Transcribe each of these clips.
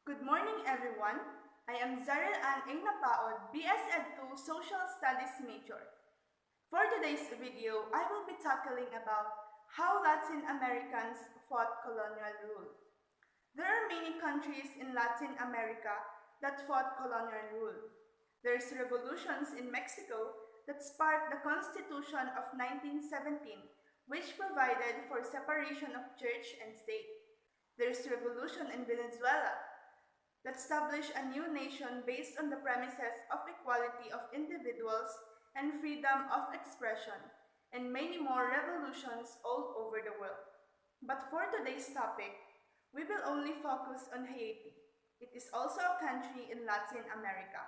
Good morning, everyone. I am Zarel Ann Einapaod, BS Ed2 Social Studies major. For today's video, I will be tackling about how Latin Americans fought colonial rule. There are many countries in Latin America that fought colonial rule. There's revolutions in Mexico that sparked the Constitution of 1917, which provided for separation of church and state. There's revolution in Venezuela that established a new nation based on the premises of equality of individuals and freedom of expression, and many more revolutions all over the world. But for today's topic, we will only focus on Haiti. It is also a country in Latin America.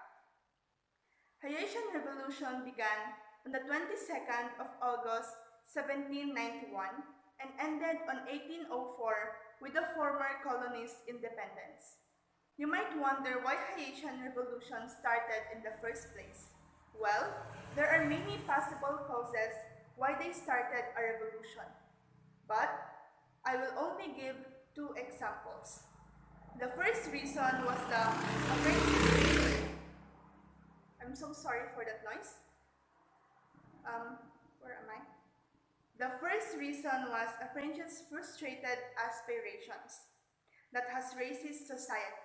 Haitian Revolution began on the 22nd of August 1791 and ended on 1804 with the former colony's independence. You might wonder why Haitian Revolution started in the first place. Well, there are many possible causes why they started a revolution. But I will only give two examples. The first reason was the French. I'm so sorry for that noise. Where am I? The first reason was a French's frustrated aspirations that has racist society.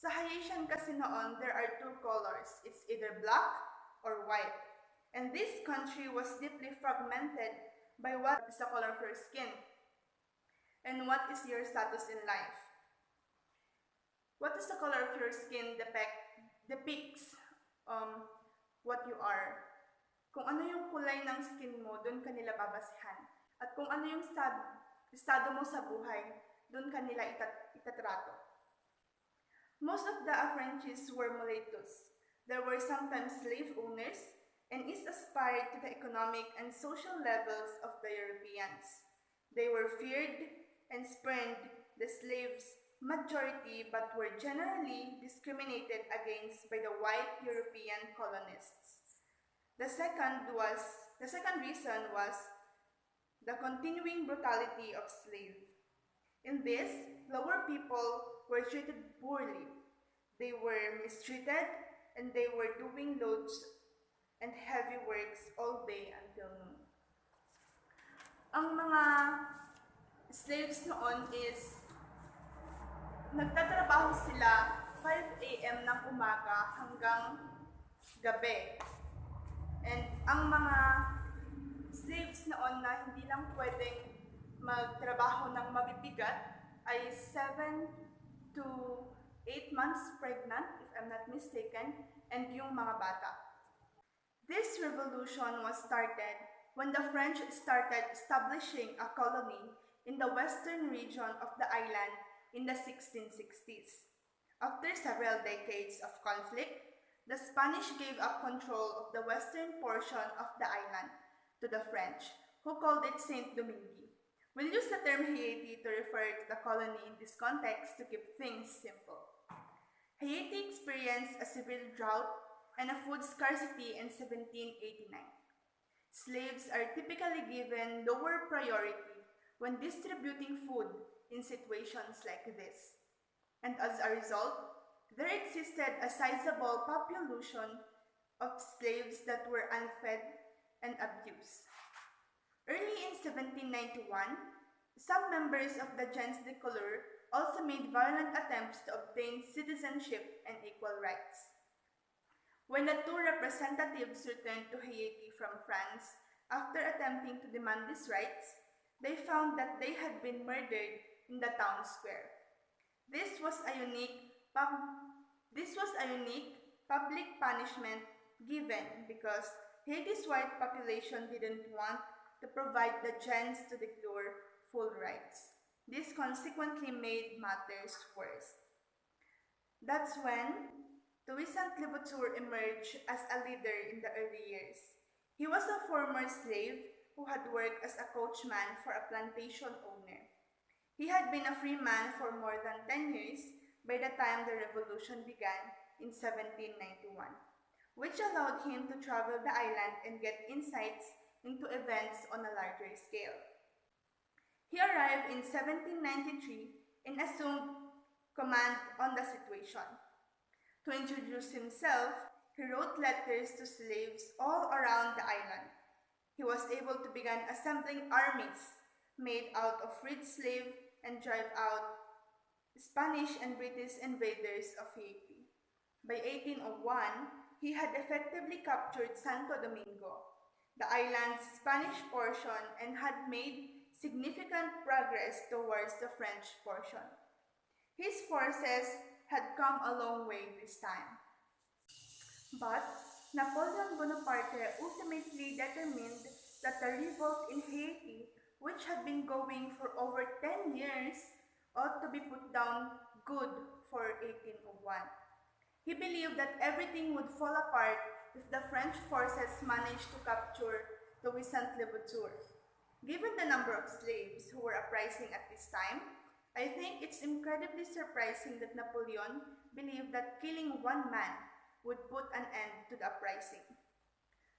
Sa Haitian kasi noon, there are two colors. It's either black or white. And this country was deeply fragmented by what is the color of your skin and what is your status in life. What is the color of your skin depicts what you are. Kung ano yung kulay ng skin mo, doon ka nila babasihan. At kung ano yung estado mo sa buhay, doon ka nila itatrato. Most of the Frenchies were mulattoes. There were sometimes slave owners, and each aspired to the economic and social levels of the Europeans. They were feared and spurned the slaves' majority, but were generally discriminated against by the white European colonists. The second reason was the continuing brutality of slaves. In this, lower people were treated poorly. They were mistreated and they were doing loads and heavy works all day until noon. Ang mga slaves noon is nagtatrabaho sila 5 a.m. ng umaga hanggang gabi. And ang mga slaves noon na hindi lang pwedeng magtrabaho ng mabibigat ay 7 to 8 months pregnant, if I'm not mistaken, and yung mga bata. This revolution was started when the French started establishing a colony in the western region of the island in the 1660s. After several decades of conflict, the Spanish gave up control of the western portion of the island to the French, who called it Saint Domingue. We'll use the term Haiti to refer to the colony in this context to keep things simple. Haiti experienced a severe drought and a food scarcity in 1789. Slaves are typically given lower priority when distributing food in situations like this. And as a result, there existed a sizable population of slaves that were unfed and abused. Early in 1791, some members of the gens de couleur also made violent attempts to obtain citizenship and equal rights. When the two representatives returned to Haiti from France after attempting to demand these rights, they found that they had been murdered in the town square. This was a unique public punishment given because Haiti's white population didn't want to provide the gens to declare full rights. This consequently made matters worse. That's when Toussaint Louverture emerged as a leader in the early years. He was a former slave who had worked as a coachman for a plantation owner. He had been a free man for more than 10 years by the time the revolution began in 1791, which allowed him to travel the island and get insights into events on a larger scale. He arrived in 1793 and assumed command on the situation. To introduce himself, he wrote letters to slaves all around the island. He was able to begin assembling armies made out of freed slaves and drive out Spanish and British invaders of Haiti. By 1801, he had effectively captured Santo Domingo, the island's Spanish portion, and had made significant progress towards the French portion. His forces had come a long way this time. But Napoleon Bonaparte ultimately determined that the revolt in Haiti, which had been going for over 10 years, ought to be put down good for 1801. He believed that everything would fall apart if the French forces managed to capture the Louisant Louverture. Given the number of slaves who were uprising at this time, I think it's incredibly surprising that Napoleon believed that killing one man would put an end to the uprising.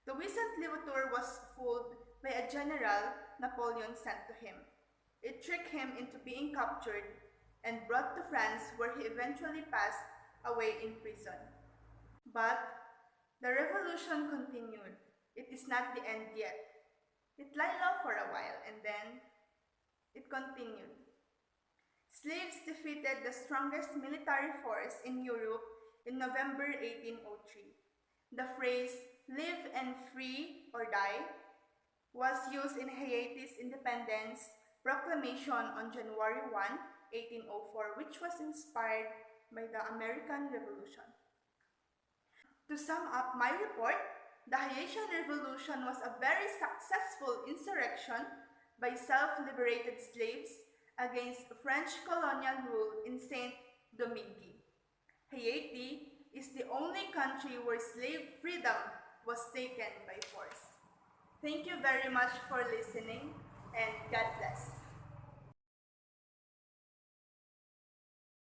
The Louisant Louverture was fooled by a general Napoleon sent to him. It tricked him into being captured and brought to France, where he eventually passed away in prison. But the revolution continued. It is not the end yet. It lay low for a while and then it continued. Slaves defeated the strongest military force in Europe in November 1803. The phrase, "live and free or die," was used in Haiti's independence proclamation on January 1, 1804, which was inspired by the American Revolution. To sum up my report, the Haitian Revolution was a very successful insurrection by self-liberated slaves against French colonial rule in Saint-Domingue. Haiti is the only country where slave freedom was taken by force. Thank you very much for listening, and God bless.